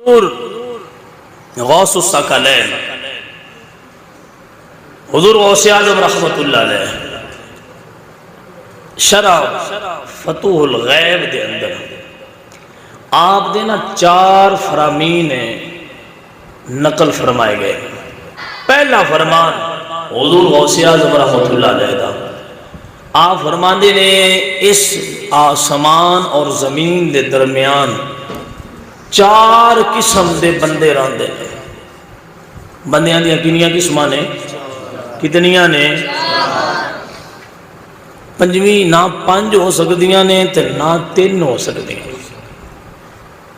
حضور غوث الثقلین حضور غوث اعظم رحمت اللہ علیہ شرح فتوح الغیب دے اندر آپ دینا 4 فرامین نقل فرمائے گئے. پہلا فرمان حضور غوث اعظم رحمت اللہ علیہ دا آپ فرماندے نے اس آسمان اور زمین دے درمیان 4 قسم دے بندے راندے نے. بندیاں دیا کنیاں قسماں نے کتنیاں نے؟ 5 نہ 5 ہو سکدیاں نے تے نہ 3 ہو سکدیاں.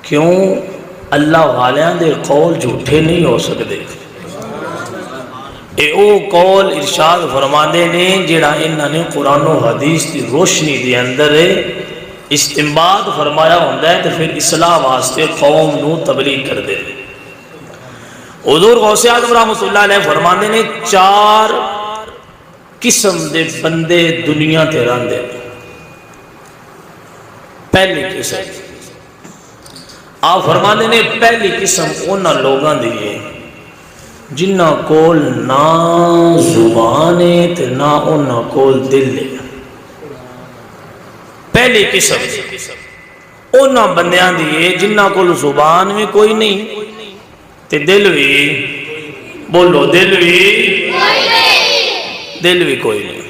کیوں؟ اللہ والیاں دے قول جھوٹے نہیں ہو سکدے. اے او قول ارشاد فرماندے نے جڑا انہاں نے قرآن و حدیث دی روشنی دے اندر استنباط فرمایا ہوندہ ہے تو پھر اصلاح واسطے قوم نو تبلیغ کر دے. حضور غوث اعظم رحمت اللہ علیہ فرماندے نے 4 قسم دے بندے دنیا تے راندے. پہلی قسم آپ فرماندے نے پہلی قسم انہاں لوگاں دیئے جنہاں کول نہ زبان ہے تے نہ انہاں کول دل ہے. پہلی قسم انہاں بندیاں دیئے جنہاں کول زبان میں کوئی نہیں تے دل بھی بولو دل بھی کوئی نہیں.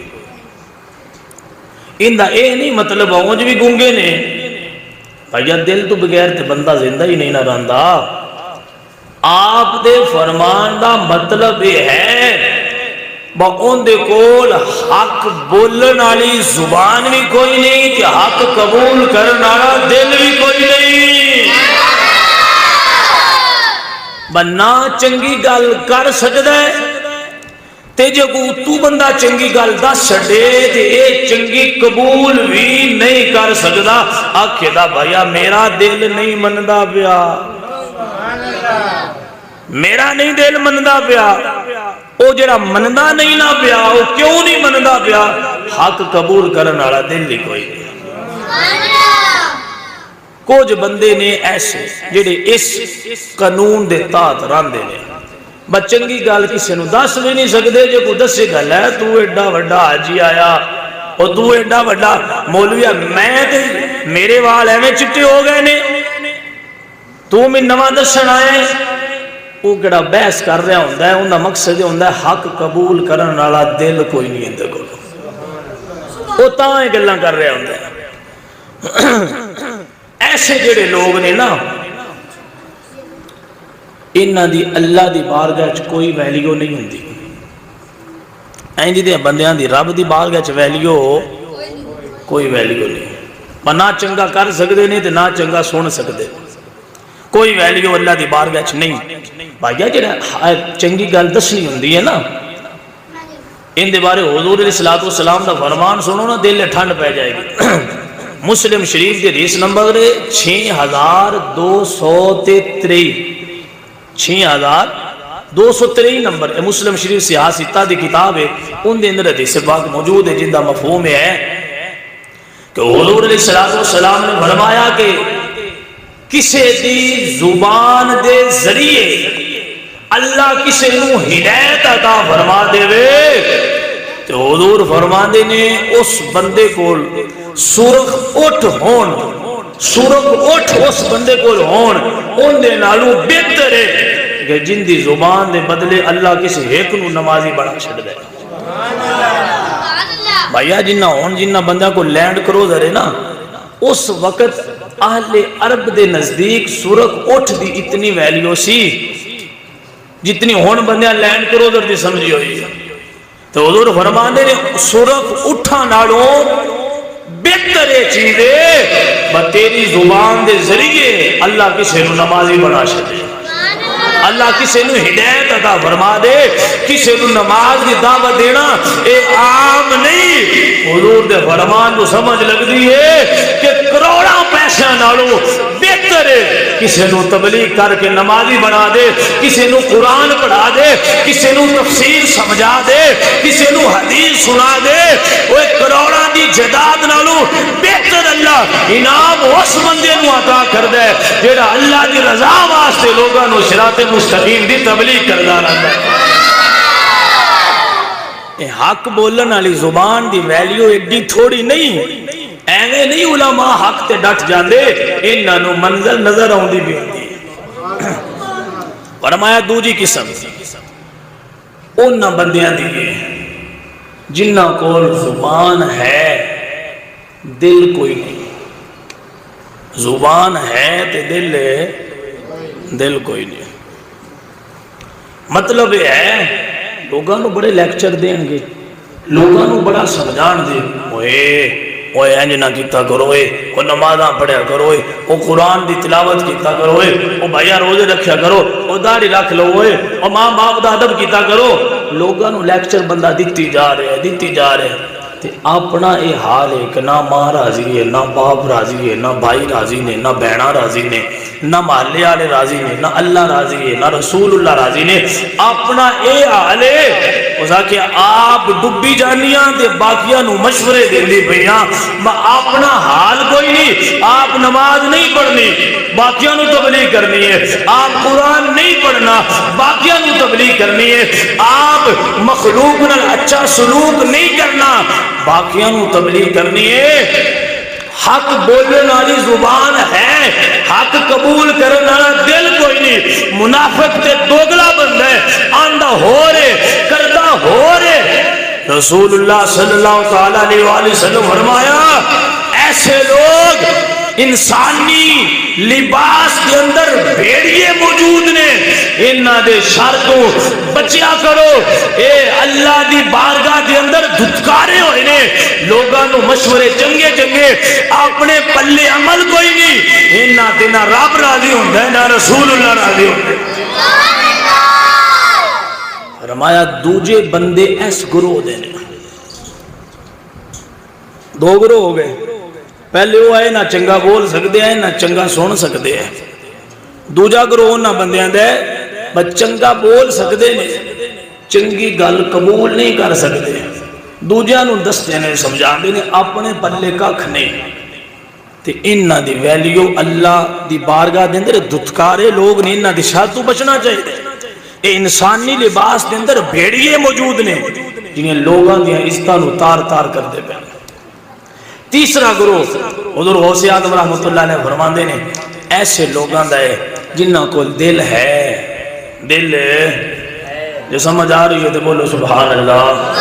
اندہ اے نہیں مطلب اونج بھی گونگے نے بھائیہ دل تو بغیر تے بندہ زندہ ہی نہیں نہ رہندا. آپ دے فرمان دا مطلب یہ ہے ان دے کول حق بولن والی زبان بھی کوئی نہیں کہ حق قبول کرنا دل بھی کوئی نہیں. بنا چنگی گل کر سکتا ہے تے جو تو بندہ چنگی گل دس چھڑے تے اے چنگی قبول بھی نہیں کر سکتا. آکھے دا بھائیا میرا دل نہیں مندہ پیا میرا نہیں دل مندہ پیا. او جڑا مندہ نہیں نہ پیا او کیوں نہیں مندہ پیا؟ حق قبول کرن والا دل ہی کوئی نہیں. کچھ بندے نے ایسے جڑے اس قانون دے تحت راندے نے بس چنگی گل کسی نو دس بھی نہیں سکدے. جو کو دسے گل ہے تو ایڈا وڈا حاجی آیا اور تو ایڈا وڈا مولوی میں تے میرے وال ایویں چٹے ہو گئے نے تو میں نواں دسن آئے. وہ کڑا بحث کر رہا ہوندہ ہے انہا مقصد ہوندہ ہے حق قبول کرن والا دل کوئی نہیں اندر کو. وہ تاں گلاں کر رہا ہوندہ ہے. ایسے جڑے لوگ نے نا انہاں دی اللہ دی بارگاہ چ کوئی ویلیو نہیں ہوندی. اینجی دے بندیاں دی رب دی بارگاہ چ ویلیو کوئی ویلیو نہیں. نہ چنگا کر سکدے نہیں تے نہ چنگا سن سکدے. کوئی ویلیو اللہ دی بارگاہ چ نہیں. بھائیہ جڑا چنگی گل دسنی ہوندی ہے نا ان دے بارے حضور علیہ السلام دا فرمان سنو نا دل ٹھنڈ پہ جائے گی. مسلم شریف کے حدیث نمبر 6223 6223 نمبر مسلم شریف سیاستہ دی کتاب ہے. ان دے اندر حدیث پاک موجود ہے جن دا مفہوم ہے کہ حضور علیہ السلام نے فرمایا کہ کسے دی زبان دے ذریعے اللہ کسے نو ہدایت عطا فرما دے وے تو حضور فرما دے نے اس بندے کو سرخ اٹھ ہون سرخ اٹھ اس بندے کو ہون ان دے نالو بہتر ہے کہ جن دی زبان دے بدلے اللہ کسے ایک نو نمازی بڑا چھڑ دے. بھائیہ جنہ ہون جنہ بندہ کو لینڈ کرو دھرے نا اس وقت اہل عرب دے نزدیک سرخ اٹھ دی اتنی ویلیو سی جتنی ہون بندیاں لینڈ کرو در دی سمجھی ہوئی. تو حضور فرمانے نے سرخ اٹھا ناڑوں بہتر چیزیں تیری زبان دے ذریعے اللہ کسے نو نمازی بنا شدے اللہ کسے نو ہدایت عطا فرما دے. کسے نو نماز کی دعوت دینا اے عام نہیں. حضور دے فرمان کو سمجھ لگ دی ہے کہ کروڑا پیسہ نالوں بہتر ہے کسی نو تبلیغ کر کے نمازی بنا دے، کسی نو قرآن پڑھا دے، کسی نو تفسیر سمجھا دے، کسی نو حدیث سنا دے، وہ کروڑاں دی جائیداد نالوں بہتر اللہ انعام اس بندے نو عطا کر دے جیڑا اللہ دی رضا واسطے لوگاں نو صراط مستقیم دی تبلیغ کردا رہندا ہے۔ حق بولن والی زبان دی ویلیو ایڈی تھوڑی نہیں، ایویں نہیں علماء حق تے ڈٹ جاندے، انہاں نو منزل نظر آوندی بھی ہوندی ہے۔ فرمایا دوجی قسم انہاں بندیاں دی جنہاں کول زبان ہے دل کوئی نہیں، زبان ہے تے دل کوئی نہیں۔ مطلب یہ ہے لوگاں نو بڑے لیکچر دیں گے، لوگاں نو بڑا سمجھان دے، اوے انج نہ کیتا کرو، او نمازاں پڑھیا کرو، او قرآن دی تلاوت کیتا کرو، او بھائیا روزے رکھیا کرو، او داڑھی رکھ لو، او ماں باپ دا ادب کیتا کرو۔ لوگاں نو لیکچر بندہ دیتی جا رہے تے اپنا اے حال ہے کہ نہ ماں راضی ہے، نہ باپ راضی ہے، نہ بھائی راضی نے، نہ بہنا راضی نے، نہ محلے والے راضی نے، نہ اللہ راضی ہے، نہ رسول اللہ راضی نے، اپنا اے حال ہے۔ کہ آپ ڈبی جانیاں تے باقیاں نو مشورے دے دی بھئیاں، اپنا حال کوئی نہیں، آپ نماز نہیں پڑھنی باقیاں نو تبلیغ کرنی ہے، آپ قرآن نہیں پڑھنا باقیاں نو تبلیغ کرنی ہے، آپ مخلوق نال اچھا سلوک نہیں کرنا باقیاں نو تبلیغ کرنی ہے۔ حق بولنے والی زبان ہے، حق قبول کرنے والا دل کوئی نہیں، منافق تے دوگلا بندہ ہے، آندہ ہو رہے کردہ ہو رہے۔ رسول اللہ صلی اللہ علیہ وآلہ وسلم فرمایا ایسے لوگ انسانی لباس کے اندر بھیڑیے موجود نے، انہاں دے شرطوں بچیا کرو، اے اللہ دی بارگاہ دے اندر دھتکارے ہوئے نے، لوگاں نو مشورے چنگے اپنے پلے عمل کوئی نہیں، انہاں دے نہ رب راضی ہوندہ ہے نہ رسول اللہ راضی ہوندہ ہے۔ فرمایا دوجے بندے ایس گروہ دینے، دو گروہ ہو گئے، پہلے وہ آئے نہ چنگا بول سکتے ہیں نہ چنگا سن سکتے ہیں، دوجا گروہ نہ بندیاں دے بس چنگا بول سکتے ہیں چنگی گل قبول نہیں کر سکتے، دوجہ نو دستے نے سمجھا دے نے اپنے پلے ککھ نہیں، تے انہاں دی ویلیو اللہ دی بارگاہ دے اندر دھتکارے لوگ نے، انہاں دی شاہ تو بچنا چاہیے۔ اے انسانی لباس دے اندر بھیڑیے موجود نے جنہیں لوگاں دی عزتاں نو تار تار کر دے پہ۔ تیسرا گروہ حضور غوث اعظم رحمت اللہ نے فرماندے نے ایسے لوگاں دا ہے جنہاں کو دل ہے، دل جو سمجھ آ رہی ہے تو بولو سبحان اللہ۔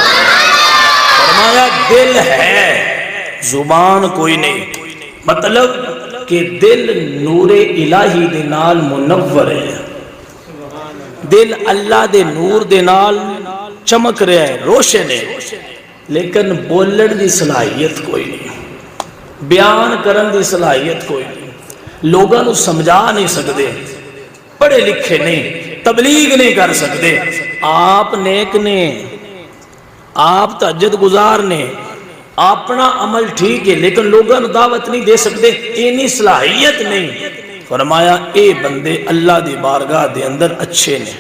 فرمایا دل ہے زبان کوئی نہیں، مطلب کہ دل نور الہی دے نال منور ہے، دل اللہ دے نور دے نال چمک رہا ہے، روشن ہے، لیکن بولن دی صلاحیت کوئی نہیں، بیان کرن دی صلاحیت کوئی نہیں، لوگاں نو سمجھا نہیں سکتے، پڑھے لکھے نہیں، تبلیغ نہیں کر سکتے، آپ نیک نے، آپ تہجد گزار نے، اپنا عمل ٹھیک ہے لیکن لوگاں نو دعوت نہیں دے سکتے، اینی صلاحیت نہیں۔ فرمایا اے بندے اللہ دی بارگاہ دے اندر اچھے نے،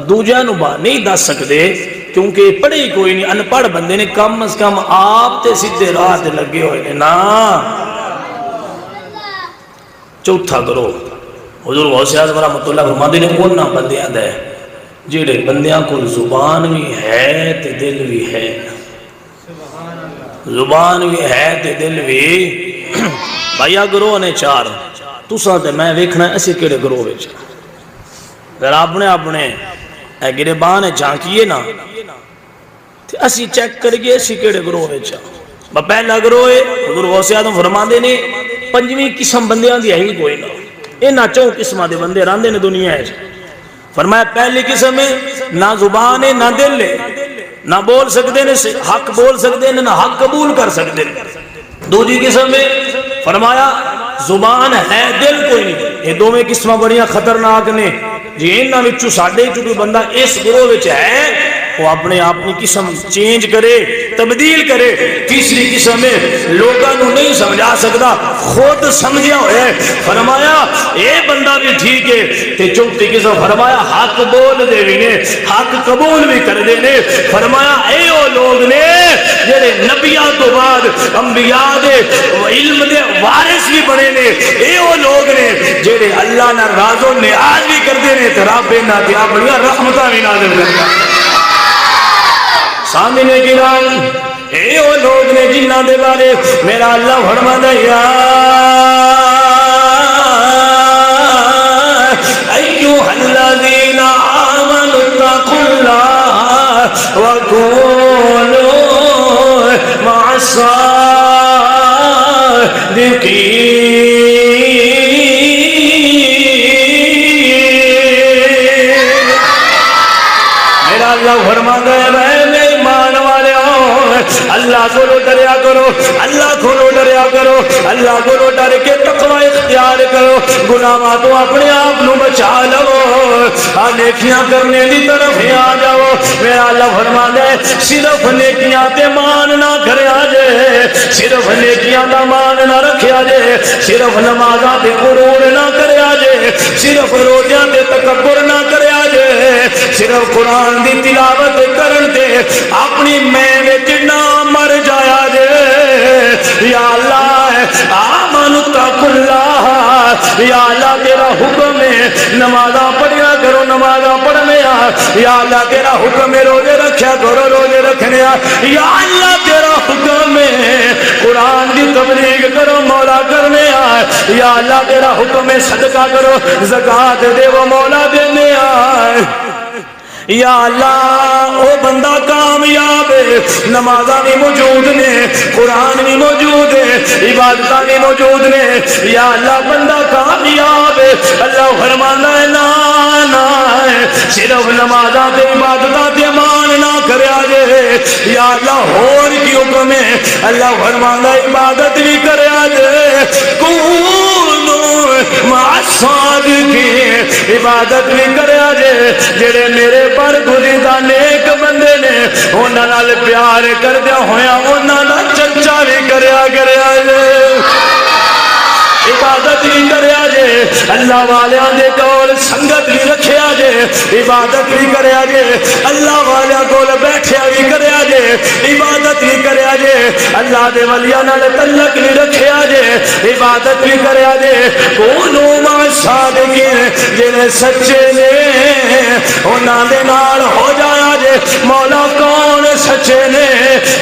دوجہ نو با نہیں دس سکتے کیونکہ پڑھے ہی کوئی نہیں، انپڑھ بندے نے کم از کم آپ تے سیدھے راہ تے لگے ہوئے نے نا۔ چوتھا کرو حضور غوث اعظم رحمت اللہ فرماندے نے انہاں بندیاں دا ہے جڑے بندیاں کو زبان بھی ہے تے دل بھی ہے، زبان بھی ہے تے دل بھی۔ بھائیا گروہ نے چار، تساں تے میں ویکھنا ہے اسی کیڑے گروہ وچ، اگر اپنے اے گربان جھانکیے نا تے اسی چیک کریے اسی کیڑے گروہ وچ۔ پہلا گروہ ہے حضور غوث اعظم فرماندے نے پنجویں قسم بندیاں دی ہے ہی کوئی نہ، انہاں چوں قسماں دے بندے راندے نے دنیا ہے۔ فرمایا پہلی قسم ہے نہ زبان ہے نہ دل ہے، نہ بول سکتے نے حق بول سکتے ہیں نہ حق قبول کر سکتے ہیں۔ دوسری قسم ہے فرمایا زبان ہے دل کوئی نہیں، یہ دونوں قسماں بڑیاں خطرناک نے۔ جی انہاں وچوں ساڈے چوں کوئی بندہ اس گروہ وچ ہے وہ اپنے اپنی قسم چینج کرے تبدیل کرے. تیسری قسم ہے لوگوں کو نہیں سمجھا سکتا خود سمجھا ہوئے. فرمایا اے بندہ بھی ٹھیک ہے. تے چوتھی قسم فرمایا حق بول دے بھی نے حق قبول بھی کر دے نے. فرمایا اے وہ لوگ نے جڑے نبیاں تو بعد انبیاء دے علم دے وارث بھی بنے نے. اے وہ لوگ نے جڑے اللہ نہ راز و نیاز بھی کر دے نے تے رب نہ تے اپنی رحمتاں بھی نازل کرتا. سامنے گران اے وہ لوگ نے جنہ دے بارے میرا اللہ فرماتا ہے یا ایھا الذین آمنوا اتقوا اللہ وکونوا مع الصادقین. میرا اللہ فرماتا ہے اللہ کو ڈریا کرو اللہ کو ڈریا کرو اللہ کو ڈر کے تقوی اختیار کرو. گناہاں تو اپنے آپ نو بچا لو نیکیاں کرنے دی طرف آ جاؤ. میرا اللہ فرماتا ہے صرف نیکیاں تے مان نہ کریا جے صرف نیکیاں دا مان نہ رکھیا جے صرف نمازاں تے غرور نہ کریا جے صرف روزیاں تے تکبر نہ کریا جے صرف قرآن دی تلاوت کرن تے اپنی میں وچ نہ مر جایا جے. یا اللہ آمن اتقوا اللہ یا اللہ تیرا حکم ہے نمازاں پڑھیا کرو نمازاں پڑھنے یا اللہ تیرا حکم ہے روزے رکھیا کرو روزے رکھنے یا اللہ تیرا حکم ہے قرآن کی تبلیغ کرو مولا کرنے یا اللہ تیرا حکم ہے صدقہ کرو زکوٰۃ دے وہ مولا دینے یا اللہ او بندہ کامیاب ہے. نمازاں بھی موجود نے قرآن بھی موجود ہے عبادتاں بھی موجود نے. یا اللہ بندہ کامیاب ہے. اللہ فرمانا ہے نا صرف نمازاں تے عبادتاں تے مان نہ کریا جے. یا اللہ اور کی حکم ہے اللہ فرمانا عبادت بھی کریا جے کونوا مع الصادقین. عبادت بھی کریا جے جڑے میرے پر گزیدہ نیک بندے نے انہاں نال پیار کردیا ہویا انہاں نال چرچا بھی کریا جے عبادت بھی کریا جے اللہ والیاں دے کول سنگت بھی رکھیا جے عبادت بھی کریا جے اللہ والیاں کول بیٹھیا بھی کریا جے عبادت بھی کریا جے اللہ دے ولیاں نال تعلق بھی رکھیا جے عبادت بھی کریا جے. کونوا مع الصادقین جڑے سچے نے انہاں دے نال ہو جایا جے. مولا کون سچے نے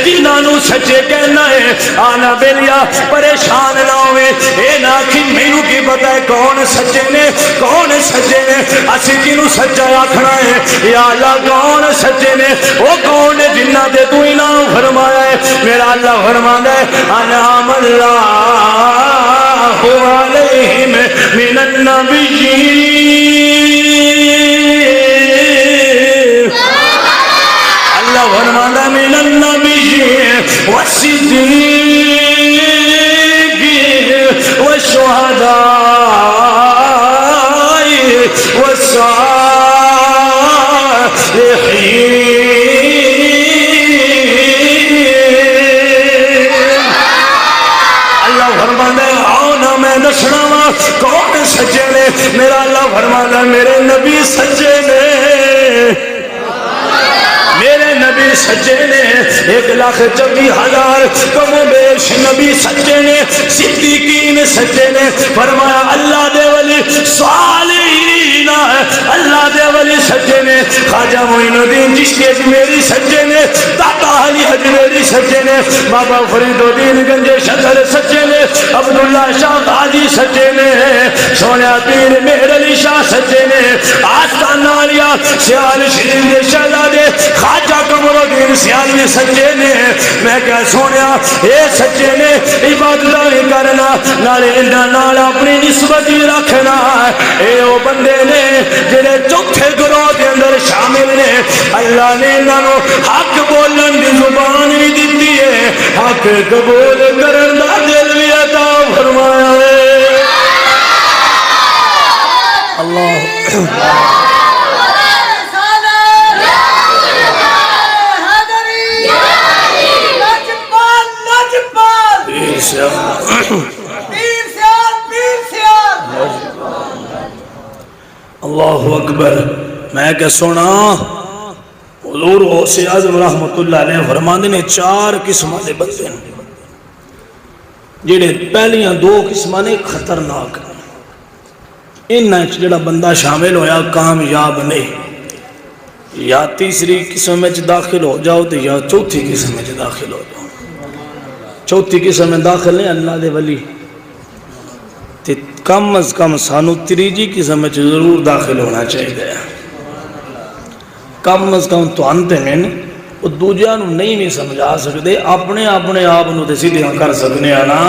جنہاں نو سچے کہنا ہے آنا بیلیا پریشان نہ ہوئے اے نہ کہ مینوں کی پتہ ہے کون سچے نے کون سچے نے اسی کنوں سچا آکھنا ہے یا اللہ کون سچے نے وہ کون جنہ دے تو انعام فرمایا ہے. میرا اللہ فرماتا ہے انعام اللہ علیہم من النبیین اللہ فرماتا ہے من النبیین والصدیقین والشہداء والصالحین. اللہ فرماتا ہے آؤ نا میں دسنا وا کون سچے نے. میرا اللہ فرماتا ہے میرے نبی سچے نے میرے نبی سچے نے 1,24,000 کم و بیش نبی سچے نے صدیقین سچے نے. فرمایا اللہ دے ولی صالحین اللہ دے ولی سچے نے. خواجہ معین الدین چشتی اجمیری سچے نے داتا علی اجمیری سچے نے بابا فرید الدین گنج شکر سچے نے عبداللہ شاہ غازی سچے نے سونے پیر مہر علی شاہ سچے نے آستانہ علیہ سیال شریف دے شہزادے خواجہ قمر الدین سیالوی سچے نے. میں کہا سونیا اے سچے نے عبادت نہیں کرنا نالے انہاں نال اپنی نسبت ہی رکھنا. اے او بندے نے جڑے چوتھے گروہ دے اندر شامل نے. اللہ نے انہاں نو حق بولن دی زبان بھی دتی ہے حق قبول کرن دا دل بھی عطا فرمایا ہے. اللہ اللہ اکبر. میں کہ سونا حضور غوث اعظم رحمت اللہ علیہ فرماندے نے 4 قسم دے بندے جڑے پہلیاں 2 قسم نے خطرناک انہاں وچ جڑا بندہ شامل ہویا کامیاب نہیں. یا تیسری قسم میں داخل ہو جاؤ تو یا چوتھی قسم میں داخل ہو جاؤ. چوتھی قسم میں داخل نہیں اللہ دے ولی تے کم از کم سانو تیجی قسم میں ضرور داخل ہونا چاہیے. کم از کم تو انتے میں وہ دوجہ نو نہیں سمجھا سکتے اپنے آپ نو تے سیدھیاں کر سکنے نا.